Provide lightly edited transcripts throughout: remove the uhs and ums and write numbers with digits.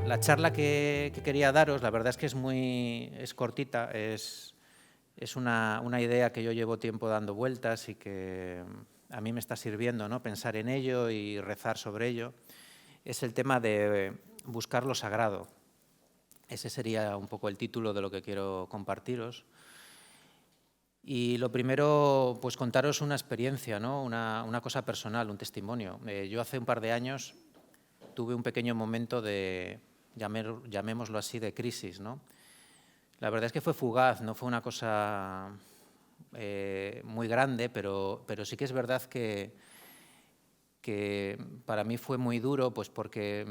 La charla que quería daros, la verdad es que es cortita, es una idea que yo llevo tiempo dando vueltas y que a mí me está sirviendo, ¿no? Pensar en ello y rezar sobre ello. Es el tema de buscar lo sagrado. Ese sería un poco el título de lo que quiero compartiros. Y lo primero, pues contaros una experiencia, ¿no? Una cosa personal, un testimonio. Yo hace un par de años tuve un pequeño momento de, llamémoslo así, de crisis, ¿no? La verdad es que fue fugaz, no fue una cosa muy grande, pero sí que es verdad que para mí fue muy duro, pues porque,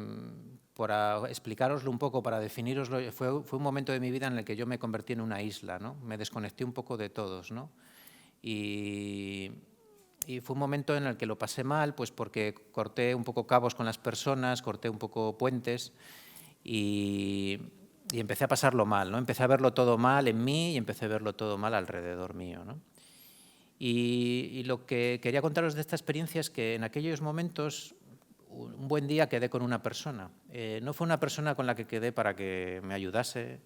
para explicaroslo un poco, para definiroslo, fue un momento de mi vida en el que yo me convertí en una isla, ¿no? Me desconecté un poco de todos, ¿no? Y fue un momento en el que lo pasé mal, pues porque corté un poco cabos con las personas, corté un poco puentes y empecé a pasarlo mal, ¿no? Empecé a verlo todo mal en mí y empecé a verlo todo mal alrededor mío, ¿no? Y lo que quería contaros de esta experiencia es que en aquellos momentos, un buen día quedé con una persona. No fue una persona con la que quedé para que me ayudase,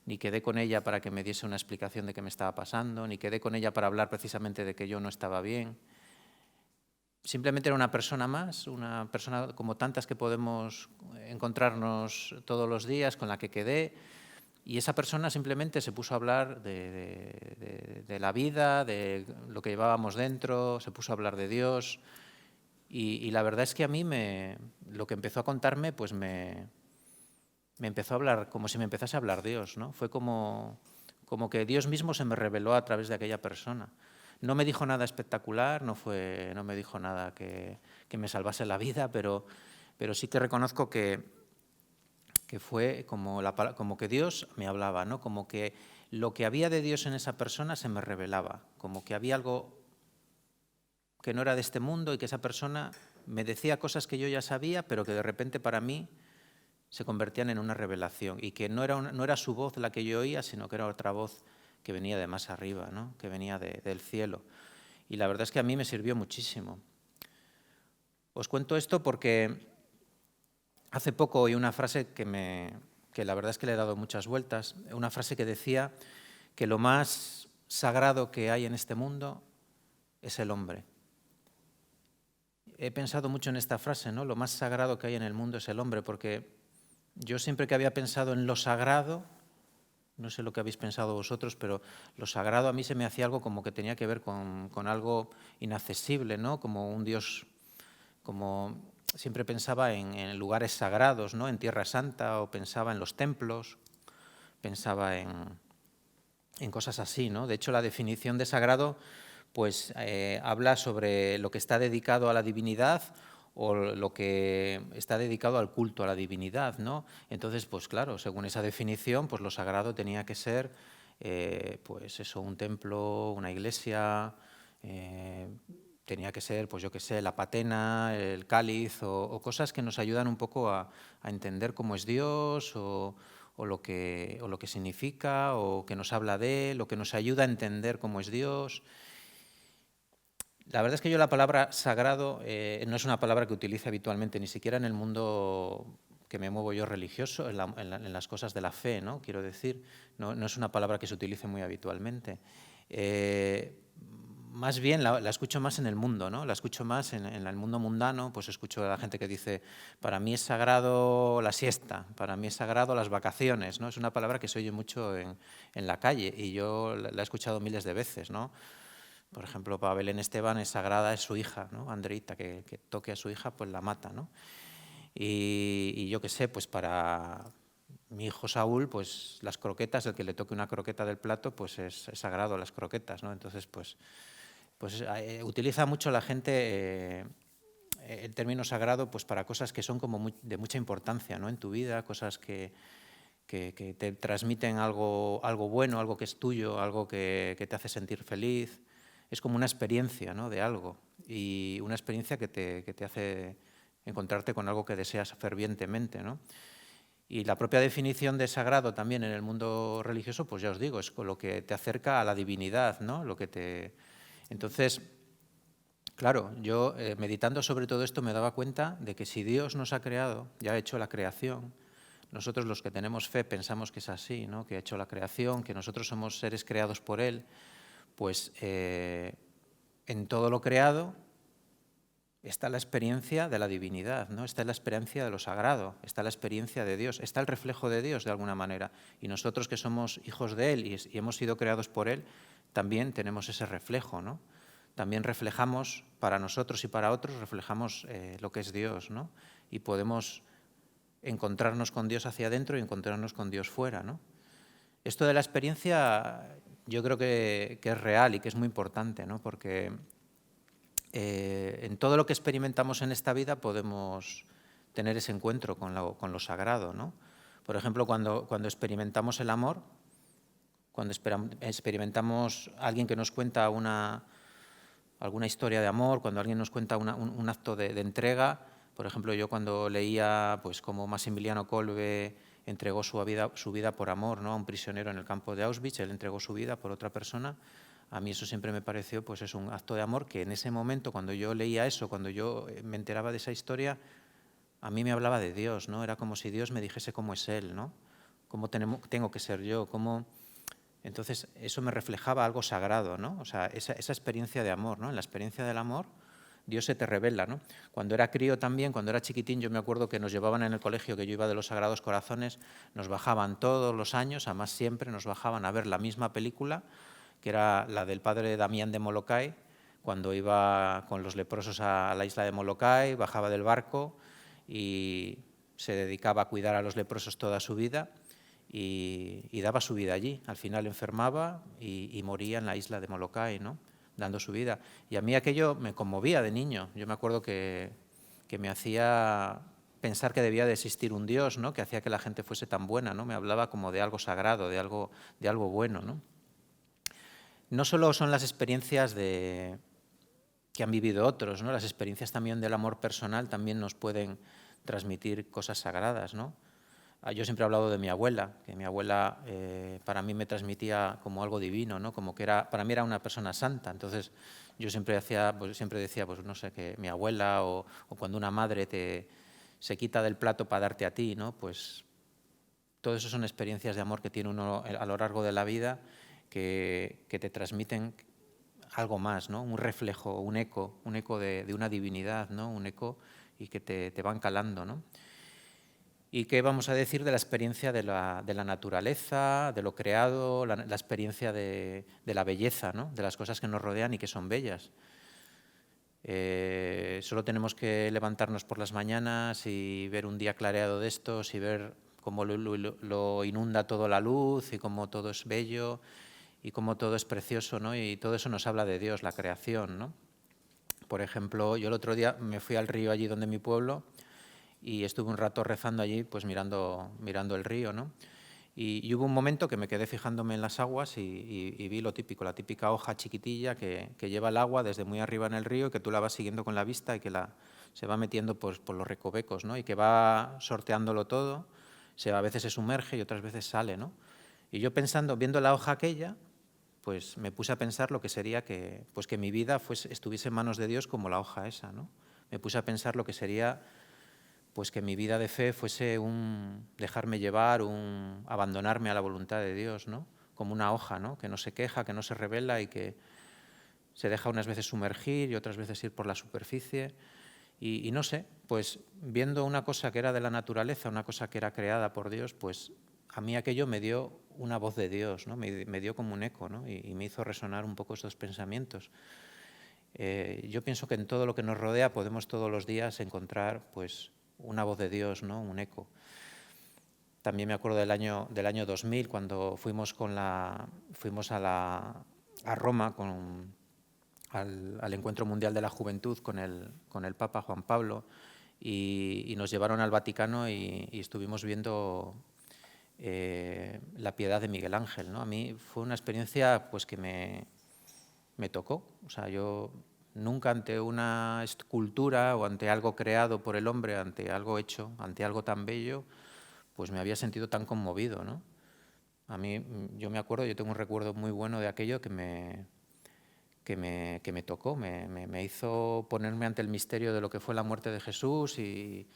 ni quedé con ella para que me diese una explicación de qué me estaba pasando, ni quedé con ella para hablar precisamente de que yo no estaba bien. Simplemente era una persona más, una persona como tantas que podemos encontrarnos todos los días, con la que quedé, y esa persona simplemente se puso a hablar de la vida, de lo que llevábamos dentro, se puso a hablar de Dios, y la verdad es que a mí lo que empezó a contarme, pues me empezó a hablar, como si me empezase a hablar Dios, ¿no? Fue como que Dios mismo se me reveló a través de aquella persona. No me dijo nada espectacular, no me dijo nada que me salvase la vida, pero sí que reconozco que fue como que Dios me hablaba, ¿no? Como que lo que había de Dios en esa persona se me revelaba, como que había algo que no era de este mundo y que esa persona me decía cosas que yo ya sabía, pero que de repente para mí se convertían en una revelación y que no era su voz la que yo oía, sino que era otra voz que venía de más arriba, ¿no? Que venía del cielo. Y la verdad es que a mí me sirvió muchísimo. Os cuento esto porque hace poco oí una frase que la verdad es que le he dado muchas vueltas, una frase que decía que lo más sagrado que hay en este mundo es el hombre. He pensado mucho en esta frase, ¿no? Lo más sagrado que hay en el mundo es el hombre, porque yo siempre que había pensado en lo sagrado, no sé lo que habéis pensado vosotros, pero lo sagrado a mí se me hacía algo como que tenía que ver con algo inaccesible, ¿no? Como un Dios, como siempre pensaba en lugares sagrados, ¿no? En Tierra Santa, o pensaba en los templos, pensaba en cosas así, ¿no? De hecho, la definición de sagrado pues habla sobre lo que está dedicado a la divinidad o lo que está dedicado al culto a la divinidad, ¿no? Entonces, pues claro, según esa definición, pues lo sagrado tenía que ser, pues eso, un templo, una iglesia, tenía que ser, pues yo qué sé, la patena, el cáliz o cosas que nos ayudan un poco a entender cómo es Dios o lo que significa o que nos habla de él o que nos ayuda a entender cómo es Dios. La verdad es que yo la palabra sagrado no es una palabra que utilice habitualmente, ni siquiera en el mundo que me muevo yo religioso, en las cosas de la fe, ¿no? Quiero decir, no es una palabra que se utilice muy habitualmente. Más bien la escucho más en el mundo, ¿no? La escucho más en el mundo mundano, pues escucho a la gente que dice, para mí es sagrado la siesta, para mí es sagrado las vacaciones, ¿no? Es una palabra que se oye mucho en la calle y yo la he escuchado miles de veces, ¿no? Por ejemplo, para Belén Esteban es sagrada, es su hija, ¿no? Andreita, que toque a su hija, pues la mata, ¿no? Y yo qué sé, pues para mi hijo Saúl, pues las croquetas, el que le toque una croqueta del plato, pues es sagrado las croquetas, ¿no? Entonces, pues utiliza mucho la gente el término sagrado pues para cosas que son como de mucha importancia, ¿no? En tu vida, cosas que te transmiten algo bueno, algo que es tuyo, algo que te hace sentir feliz. Es como una experiencia, ¿no? De algo y una experiencia que te hace encontrarte con algo que deseas fervientemente, ¿no? Y la propia definición de sagrado también en el mundo religioso, pues ya os digo, es lo que te acerca a la divinidad, ¿no? Entonces, claro, yo meditando sobre todo esto me daba cuenta de que si Dios nos ha creado, ya ha hecho la creación, nosotros los que tenemos fe pensamos que es así, ¿no? Que ha hecho la creación, que nosotros somos seres creados por Él, pues en todo lo creado está la experiencia de la divinidad, ¿no? Está la experiencia de lo sagrado, está la experiencia de Dios, está el reflejo de Dios de alguna manera. Y nosotros que somos hijos de Él y hemos sido creados por Él, también tenemos ese reflejo, ¿no? También reflejamos para nosotros y para otros, reflejamos lo que es Dios, ¿no? Y podemos encontrarnos con Dios hacia adentro y encontrarnos con Dios fuera, ¿no? Esto de la experiencia yo creo que es real y que es muy importante, ¿no? Porque en todo lo que experimentamos en esta vida podemos tener ese encuentro con lo sagrado, ¿no? Por ejemplo, cuando experimentamos el amor, cuando experimentamos a alguien que nos cuenta alguna historia de amor, cuando alguien nos cuenta un acto de entrega. Por ejemplo, yo cuando leía pues, cómo Maximiliano Kolbe entregó su vida por amor, ¿no? A un prisionero en el campo de Auschwitz, él entregó su vida por otra persona. A mí eso siempre me pareció pues, es un acto de amor que en ese momento, cuando yo leía eso, cuando yo me enteraba de esa historia, a mí me hablaba de Dios, ¿no? Era como si Dios me dijese cómo es Él, ¿no? Cómo tengo que ser yo, cómo... Entonces, eso me reflejaba algo sagrado, ¿no? O sea, esa experiencia de amor, ¿no? En la experiencia del amor, Dios se te revela, ¿no? Cuando era crío también, cuando era chiquitín, yo me acuerdo que nos llevaban en el colegio, que yo iba de los Sagrados Corazones, nos bajaban todos los años, además siempre nos bajaban a ver la misma película, que era la del padre Damián de Molokai, cuando iba con los leprosos a la isla de Molokai, bajaba del barco y se dedicaba a cuidar a los leprosos toda su vida. Y daba su vida allí. Al final enfermaba y moría en la isla de Molokai, ¿no? Dando su vida. Y a mí aquello me conmovía de niño. Yo me acuerdo que me hacía pensar que debía de existir un Dios, ¿no? Que hacía que la gente fuese tan buena, ¿no? Me hablaba como de algo sagrado, de algo bueno, ¿no? No solo son las experiencias que han vivido otros, ¿no? Las experiencias también del amor personal también nos pueden transmitir cosas sagradas, ¿no? Yo siempre he hablado de mi abuela, que mi abuela para mí me transmitía como algo divino, ¿no? Como que para mí era una persona santa. Entonces yo siempre decía, pues no sé, que mi abuela o cuando una madre se quita del plato para darte a ti, ¿no? Pues todo eso son experiencias de amor que tiene uno a lo largo de la vida que te transmiten algo más, ¿no? Un reflejo, un eco de una divinidad, ¿no? Un eco y que te van calando, ¿no? ¿Y qué vamos a decir de la experiencia de la naturaleza, de lo creado, la experiencia de la belleza, ¿no? De las cosas que nos rodean y que son bellas? Solo tenemos que levantarnos por las mañanas y ver un día clareado de estos y ver cómo lo inunda todo la luz y cómo todo es bello y cómo todo es precioso, ¿no? Y todo eso nos habla de Dios, la creación, ¿no? Por ejemplo, yo el otro día me fui al río allí donde mi pueblo y estuve un rato rezando allí, pues mirando el río, ¿no? Y hubo un momento que me quedé fijándome en las aguas y vi lo típico, la típica hoja chiquitilla que lleva el agua desde muy arriba en el río y que tú la vas siguiendo con la vista y que se va metiendo por los recovecos, ¿no? Y que va sorteándolo todo, a veces se sumerge y otras veces sale, ¿no? Y yo pensando, viendo la hoja aquella, pues me puse a pensar lo que sería que mi vida estuviese en manos de Dios como la hoja esa, ¿no? Me puse a pensar lo que sería pues que mi vida de fe fuese un dejarme llevar, un abandonarme a la voluntad de Dios, ¿no? Como una hoja, ¿no? Que no se queja, que no se rebela y que se deja unas veces sumergir y otras veces ir por la superficie. Y no sé, pues viendo una cosa que era de la naturaleza, una cosa que era creada por Dios, pues a mí aquello me dio una voz de Dios, ¿no? Me dio como un eco, ¿no? Y me hizo resonar un poco estos pensamientos. Yo pienso que en todo lo que nos rodea podemos todos los días encontrar, pues, una voz de Dios, ¿no? Un eco. También me acuerdo del año 2000 cuando fuimos a Roma al Encuentro Mundial de la Juventud con el Papa Juan Pablo y nos llevaron al Vaticano y estuvimos viendo la Piedad de Miguel Ángel, ¿no? A mí fue una experiencia pues que me tocó. O sea, yo nunca ante una escultura o ante algo creado por el hombre, ante algo hecho, ante algo tan bello, pues me había sentido tan conmovido, ¿no? A mí, yo me acuerdo, yo tengo un recuerdo muy bueno de aquello que me tocó, me hizo ponerme ante el misterio de lo que fue la muerte de Jesús y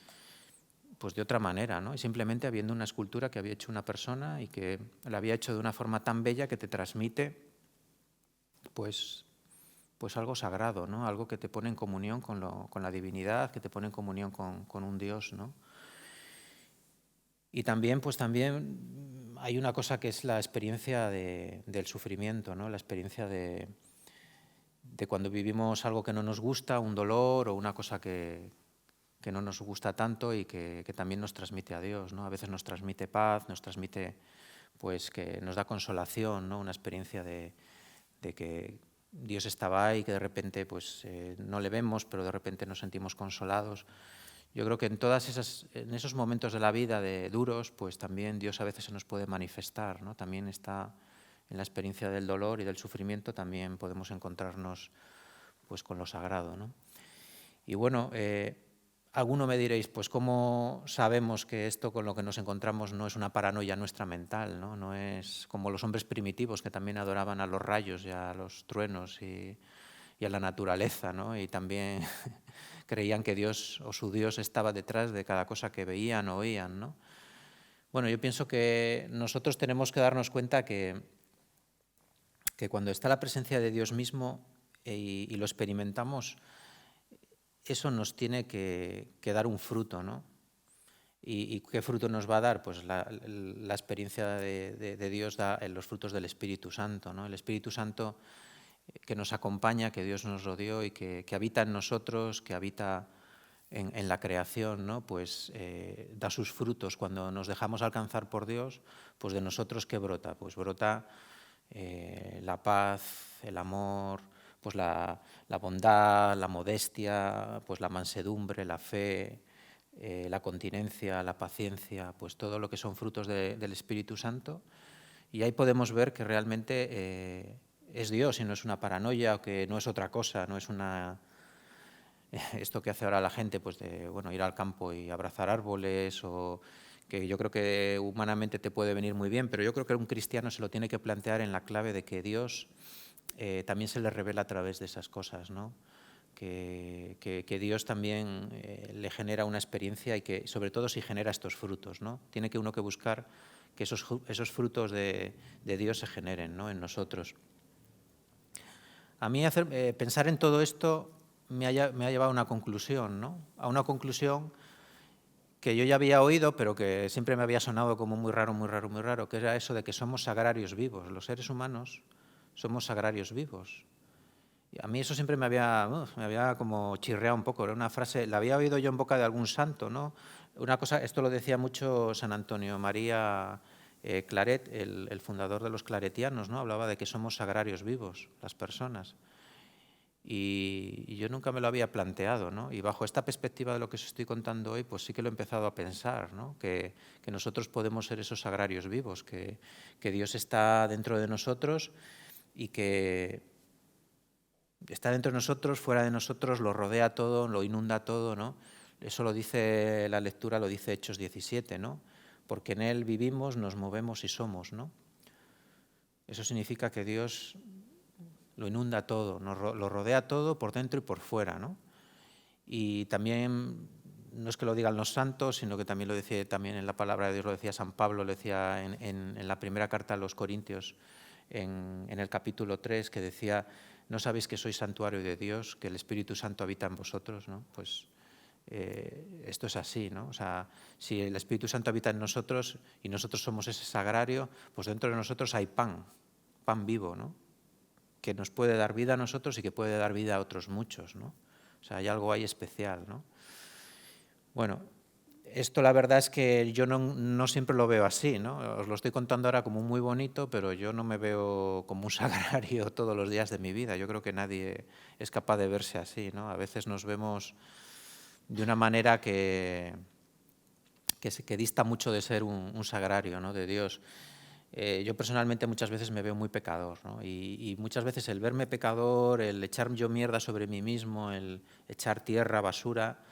pues de otra manera, ¿no? Y simplemente habiendo una escultura que había hecho una persona y que la había hecho de una forma tan bella que te transmite pues algo sagrado, ¿no? Algo que te pone en comunión con la divinidad, que te pone en comunión con un Dios, ¿no? Y también, pues también hay una cosa que es la experiencia del sufrimiento, ¿no? La experiencia de cuando vivimos algo que no nos gusta, un dolor o una cosa que no nos gusta tanto y que también nos transmite a Dios, ¿no? A veces nos transmite paz, nos transmite, pues que nos da consolación, ¿no? Una experiencia de que Dios estaba ahí, que de repente pues no le vemos, pero de repente nos sentimos consolados. Yo creo que en esos momentos de la vida de duros, pues también Dios a veces se nos puede manifestar, ¿no? También está en la experiencia del dolor y del sufrimiento, también podemos encontrarnos pues con lo sagrado, ¿no? Y bueno, alguno me diréis, pues ¿cómo sabemos que esto con lo que nos encontramos no es una paranoia nuestra mental, ¿no? No es como los hombres primitivos que también adoraban a los rayos y a los truenos y a la naturaleza, ¿no? Y también creían que Dios o su Dios estaba detrás de cada cosa que veían o oían, ¿no? Bueno, yo pienso que nosotros tenemos que darnos cuenta que cuando está la presencia de Dios mismo y lo experimentamos, eso nos tiene que dar un fruto, ¿no? ¿Y qué fruto nos va a dar? Pues la experiencia de Dios da en los frutos del Espíritu Santo, ¿no? El Espíritu Santo que nos acompaña, que Dios nos lo dio y que habita en nosotros, que habita en la creación, ¿no? Pues da sus frutos. Cuando nos dejamos alcanzar por Dios, pues de nosotros ¿qué brota? Pues brota la paz, el amor, pues la bondad, la modestia, pues la mansedumbre, la fe, la continencia, la paciencia, pues todo lo que son frutos del Espíritu Santo. Y ahí podemos ver que realmente es Dios y no es una paranoia, o que no es otra cosa, no es esto que hace ahora la gente, pues de bueno, ir al campo y abrazar árboles, o que yo creo que humanamente te puede venir muy bien, pero yo creo que un cristiano se lo tiene que plantear en la clave de que Dios también se le revela a través de esas cosas, ¿no? Que Dios también le genera una experiencia y que, sobre todo, si genera estos frutos, ¿no? Tiene que uno que buscar que esos frutos de Dios se generen, ¿no? En nosotros. A mí pensar en todo esto me ha llevado a una conclusión, ¿no? A una conclusión que yo ya había oído, pero que siempre me había sonado como muy raro, muy raro, muy raro, que era eso de que somos sagrarios vivos. Los seres humanos somos sagrarios vivos. Y a mí eso siempre me había como chirreado un poco. Era una frase, la había oído yo en boca de algún santo, ¿no? Una cosa, esto lo decía mucho San Antonio María Claret, el fundador de los claretianos, ¿no? Hablaba de que somos sagrarios vivos, las personas. Y yo nunca me lo había planteado, ¿no? Y bajo esta perspectiva de lo que os estoy contando hoy, pues sí que lo he empezado a pensar, ¿no? Que nosotros podemos ser esos sagrarios vivos, que Dios está dentro de nosotros y que está dentro de nosotros, fuera de nosotros, lo rodea todo, lo inunda todo, ¿no? Eso lo dice la lectura, lo dice Hechos 17, ¿no? Porque en Él vivimos, nos movemos y somos, ¿no? Eso significa que Dios lo inunda todo, lo rodea todo por dentro y por fuera, ¿no? Y también, no es que lo digan los santos, sino que también lo decía también en la palabra de Dios, lo decía San Pablo, lo decía en la primera carta a los Corintios, en el capítulo 3, que decía, ¿no sabéis que sois santuario de Dios, que el Espíritu Santo habita en vosotros? ¿No? Pues esto es así, ¿no? O sea, si el Espíritu Santo habita en nosotros y nosotros somos ese sagrario, pues dentro de nosotros hay pan vivo, ¿no? Que nos puede dar vida a nosotros y que puede dar vida a otros muchos, ¿no? O sea, hay algo ahí especial, ¿no? Bueno, esto la verdad es que yo no siempre lo veo así, ¿no? Os lo estoy contando ahora como muy bonito, pero yo no me veo como un sagrario todos los días de mi vida. Yo creo que nadie es capaz de verse así, ¿no? A veces nos vemos de una manera que dista mucho de ser un sagrario, ¿no? De Dios. Yo personalmente muchas veces me veo muy pecador, ¿no? Y muchas veces el verme pecador, el echar yo mierda sobre mí mismo, el echar tierra, basura,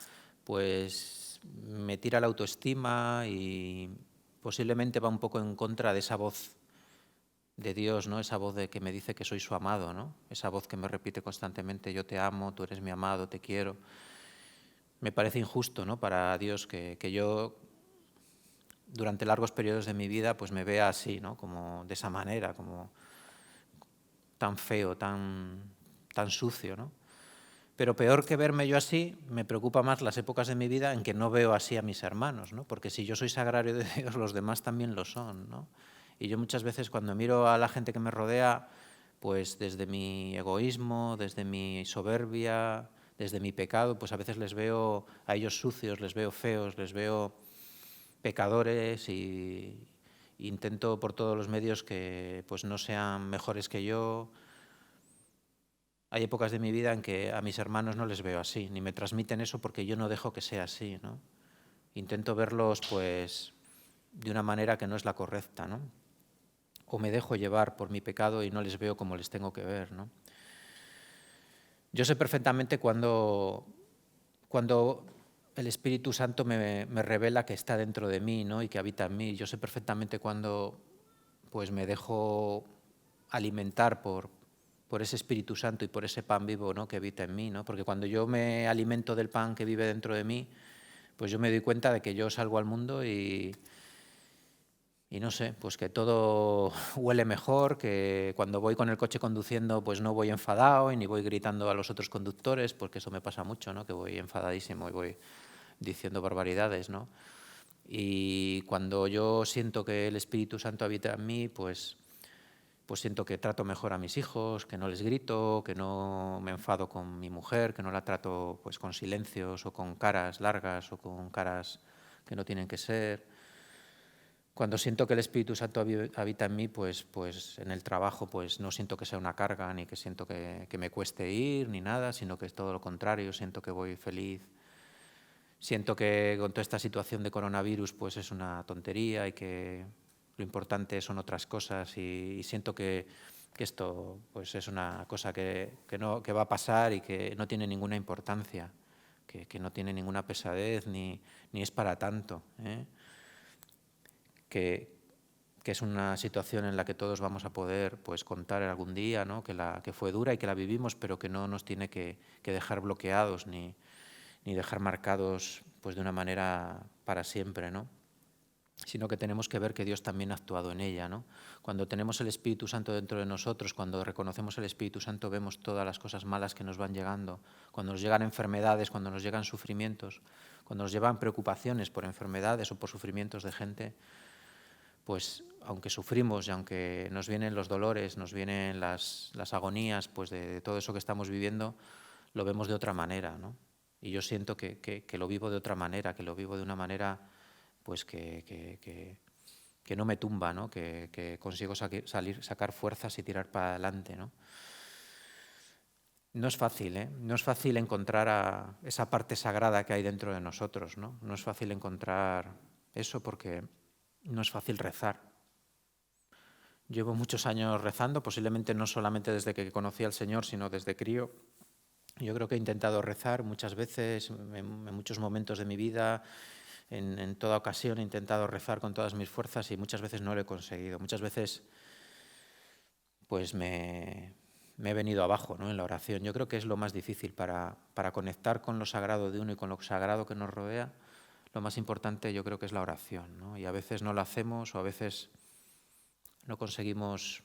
pues me tira la autoestima y posiblemente va un poco en contra de esa voz de Dios, ¿no? Esa voz que me dice que soy su amado, ¿no? Esa voz que me repite constantemente, yo te amo, tú eres mi amado, te quiero. me parece injusto, ¿no?, para Dios que yo durante largos periodos de mi vida pues me vea así, ¿no?, como de esa manera, como tan feo, tan sucio, ¿no? Pero peor que verme yo así, me preocupa más las épocas de mi vida en que no veo así a mis hermanos, ¿no? Porque si yo soy sagrario de Dios, los demás también lo son, ¿no? Y yo muchas veces cuando miro a la gente que me rodea, pues desde mi egoísmo, desde mi soberbia, desde mi pecado, pues a veces les veo a ellos sucios, les veo feos, les veo pecadores y intento por todos los medios que pues no sean mejores que yo. Hay épocas de mi vida en que a mis hermanos no les veo así, ni me transmiten eso porque yo no dejo que sea así, ¿no? Intento verlos pues de una manera que no es la correcta, ¿no? O me dejo llevar por mi pecado y no les veo como les tengo que ver, ¿no? Yo sé perfectamente cuando el Espíritu Santo me revela que está dentro de mí, ¿no?, y que habita en mí. Yo sé perfectamente cuando pues me dejo alimentar por ese Espíritu Santo y por ese pan vivo, ¿no?, que habita en mí, ¿no? Porque cuando yo me alimento del pan que vive dentro de mí, pues yo me doy cuenta de que yo salgo al mundo y no sé, pues que todo huele mejor, que cuando voy con el coche conduciendo pues no voy enfadado y ni voy gritando a los otros conductores, porque eso me pasa mucho, ¿no?, que voy enfadadísimo y voy diciendo barbaridades, ¿no? Y cuando yo siento que el Espíritu Santo habita en mí, pues siento que trato mejor a mis hijos, que no les grito, que no me enfado con mi mujer, que no la trato pues con silencios o con caras largas o con caras que no tienen que ser. Cuando siento que el Espíritu Santo habita en mí, pues en el trabajo pues no siento que sea una carga, ni que siento que me cueste ir, ni nada, sino que es todo lo contrario, siento que voy feliz. Siento que con toda esta situación de coronavirus pues es una tontería y que lo importante son otras cosas y siento que esto pues es una cosa que va a pasar y que no tiene ninguna importancia, que no tiene ninguna pesadez ni es para tanto, ¿eh? Que es una situación en la que todos vamos a poder pues contar algún día, ¿no?, que fue dura y que la vivimos, pero que no nos tiene que dejar bloqueados ni dejar marcados pues de una manera para siempre, ¿no?, sino que tenemos que ver que Dios también ha actuado en ella, ¿no? Cuando tenemos el Espíritu Santo dentro de nosotros, cuando reconocemos el Espíritu Santo, vemos todas las cosas malas que nos van llegando, cuando nos llegan enfermedades, cuando nos llegan sufrimientos, cuando nos llevan preocupaciones por enfermedades o por sufrimientos de gente, pues aunque sufrimos y aunque nos vienen los dolores, nos vienen las agonías pues de todo eso que estamos viviendo, lo vemos de otra manera, ¿no? Y yo siento que lo vivo de otra manera, que lo vivo de una manera pues que no me tumba, ¿no?, que consigo sacar fuerzas y tirar para adelante, ¿no? No es fácil, ¿eh? No es fácil encontrar a esa parte sagrada que hay dentro de nosotros, ¿no? No es fácil encontrar eso porque no es fácil rezar. Llevo muchos años rezando, posiblemente no solamente desde que conocí al Señor, sino desde crío. Yo creo que he intentado rezar muchas veces, en muchos momentos de mi vida, en toda ocasión he intentado rezar con todas mis fuerzas y muchas veces no lo he conseguido. Muchas veces pues me he venido abajo, ¿no?, en la oración. Yo creo que es lo más difícil para conectar con lo sagrado de uno y con lo sagrado que nos rodea. Lo más importante yo creo que es la oración, ¿no? Y a veces no lo hacemos o a veces no conseguimos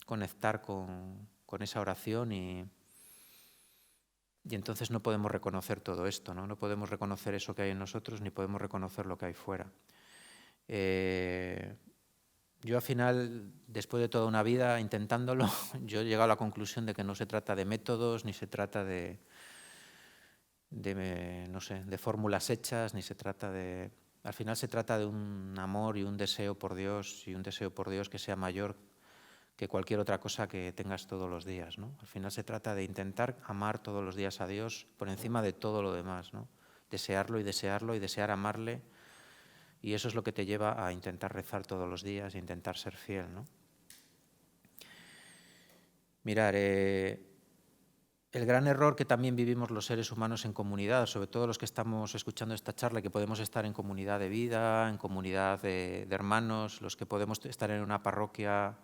conectar con esa oración y entonces no podemos reconocer todo esto, ¿no? No podemos reconocer eso que hay en nosotros ni podemos reconocer lo que hay fuera. Yo al final, después de toda una vida intentándolo, yo he llegado a la conclusión de que no se trata de métodos, ni se trata de no sé, de fórmulas hechas, ni se trata de... Al final se trata de un amor y un deseo por Dios, y un deseo por Dios que sea mayor que cualquier otra cosa que tengas todos los días, ¿no? Al final se trata de intentar amar todos los días a Dios por encima de todo lo demás, ¿no? Desearlo y desearlo y desear amarle, y eso es lo que te lleva a intentar rezar todos los días e intentar ser fiel, ¿no? Mirar, el gran error que también vivimos los seres humanos en comunidad, sobre todo los que estamos escuchando esta charla, que podemos estar en comunidad de vida, en comunidad de hermanos, los que podemos estar en una parroquia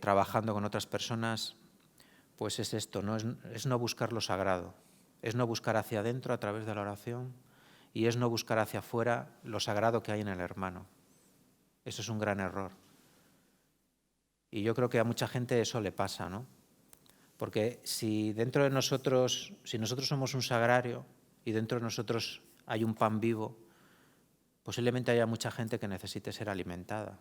trabajando con otras personas, pues es esto, ¿no? Es no buscar lo sagrado, es no buscar hacia adentro a través de la oración y es no buscar hacia afuera lo sagrado que hay en el hermano. Eso es un gran error. Y yo creo que a mucha gente eso le pasa, ¿no? Porque si dentro de nosotros, si nosotros somos un sagrario y dentro de nosotros hay un pan vivo, posiblemente haya mucha gente que necesite ser alimentada.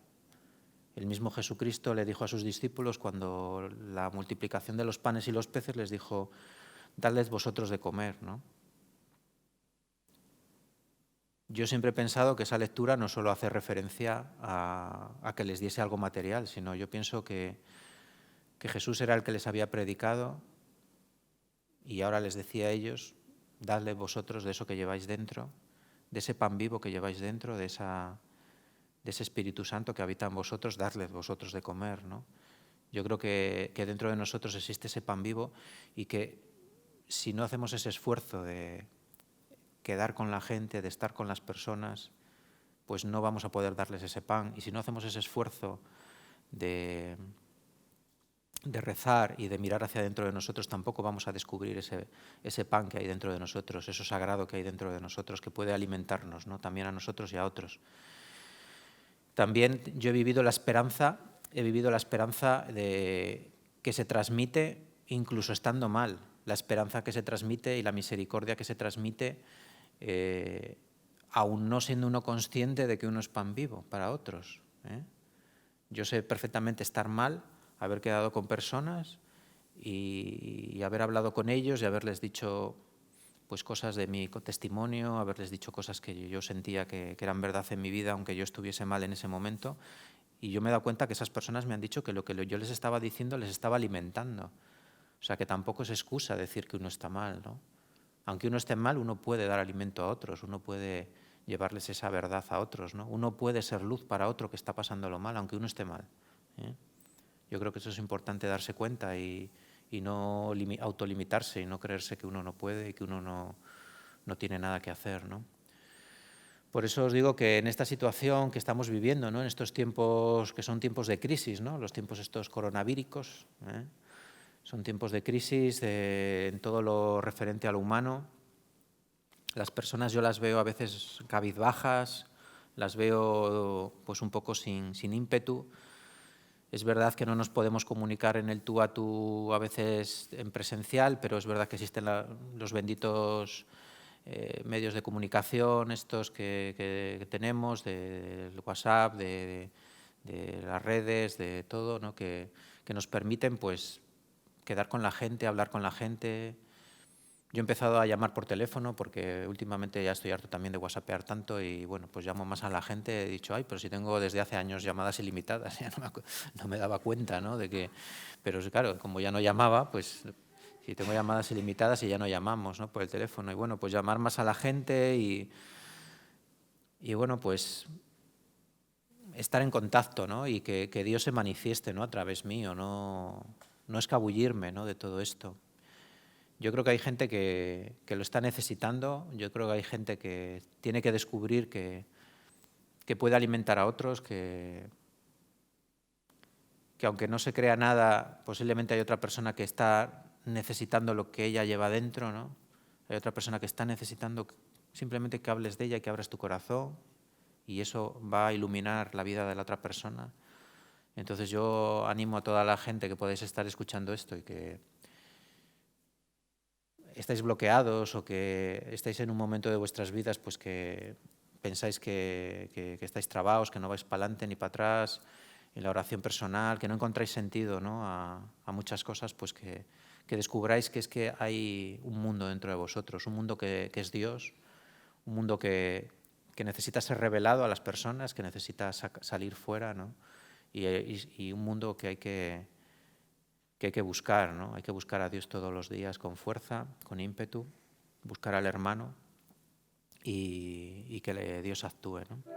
El mismo Jesucristo le dijo a sus discípulos cuando la multiplicación de los panes y los peces les dijo, dadles vosotros de comer, ¿no? Yo siempre he pensado que esa lectura no solo hace referencia a que les diese algo material, sino yo pienso que Jesús era el que les había predicado y ahora les decía a ellos, dadle vosotros de eso que lleváis dentro, de ese pan vivo que lleváis dentro, de ese Espíritu Santo que habita en vosotros, dadle vosotros de comer, ¿no? Yo creo que dentro de nosotros existe ese pan vivo y que si no hacemos ese esfuerzo de quedar con la gente, de estar con las personas, pues no vamos a poder darles ese pan. Y si no hacemos ese esfuerzo de rezar y de mirar hacia dentro de nosotros, tampoco vamos a descubrir ese pan que hay dentro de nosotros, eso sagrado que hay dentro de nosotros, que puede alimentarnos, ¿no? También a nosotros y a otros. También yo he vivido la esperanza de que se transmite incluso estando mal, la esperanza que se transmite y la misericordia que se transmite aún no siendo uno consciente de que uno es pan vivo para otros, ¿eh? Yo sé perfectamente estar mal, haber quedado con personas y haber hablado con ellos y haberles dicho pues cosas de mi testimonio, haberles dicho cosas que yo sentía que eran verdad en mi vida, aunque yo estuviese mal en ese momento. Y yo me he dado cuenta que esas personas me han dicho que lo que yo les estaba diciendo les estaba alimentando. O sea, que tampoco es excusa decir que uno está mal, ¿no? Aunque uno esté mal, uno puede dar alimento a otros, uno puede llevarles esa verdad a otros, ¿no? Uno puede ser luz para otro que está pasándolo mal, aunque uno esté mal, ¿eh? Yo creo que eso es importante darse cuenta y no autolimitarse y no creerse que uno no puede y que uno no tiene nada que hacer, ¿no? Por eso os digo que en esta situación que estamos viviendo, ¿no? En estos tiempos que son tiempos de crisis, ¿no? Los tiempos estos coronavíricos, ¿eh? Son tiempos de crisis en todo lo referente a lo humano. Las personas yo las veo a veces cabizbajas, las veo pues un poco sin ímpetu. Es verdad que no nos podemos comunicar en el tú a tú a veces en presencial, pero es verdad que existen los benditos medios de comunicación estos que tenemos, del WhatsApp, de las redes, de todo, ¿no? que nos permiten pues quedar con la gente, hablar con la gente. Yo he empezado a llamar por teléfono porque últimamente ya estoy harto también de whatsappear tanto y bueno, pues llamo más a la gente. He dicho, ay, pero si tengo desde hace años llamadas ilimitadas, ya no me daba cuenta, ¿no? Pero claro, como ya no llamaba, pues si tengo llamadas ilimitadas y ya no llamamos, ¿no? Por el teléfono. Y bueno, pues llamar más a la gente y bueno, pues estar en contacto, ¿no? Y que Dios se manifieste, ¿no? A través mío, no escabullirme, ¿no? De todo esto. Yo creo que hay gente que lo está necesitando, yo creo que hay gente que tiene que descubrir que puede alimentar a otros, que aunque no se crea nada, posiblemente hay otra persona que está necesitando lo que ella lleva dentro, ¿no? Hay otra persona que está necesitando simplemente que hables de ella y que abras tu corazón y eso va a iluminar la vida de la otra persona. Entonces yo animo a toda la gente que podáis estar escuchando esto y que estáis bloqueados o que estáis en un momento de vuestras vidas pues que pensáis que estáis trabados, que no vais para adelante ni para atrás, en la oración personal, que no encontráis sentido, ¿no? a muchas cosas, pues que descubráis que es que hay un mundo dentro de vosotros, un mundo que es Dios, un mundo que necesita ser revelado a las personas, que necesita salir fuera, ¿no? Y un mundo que hay que buscar, ¿no? Hay que buscar a Dios todos los días con fuerza, con ímpetu, buscar al hermano y que Dios actúe, ¿no?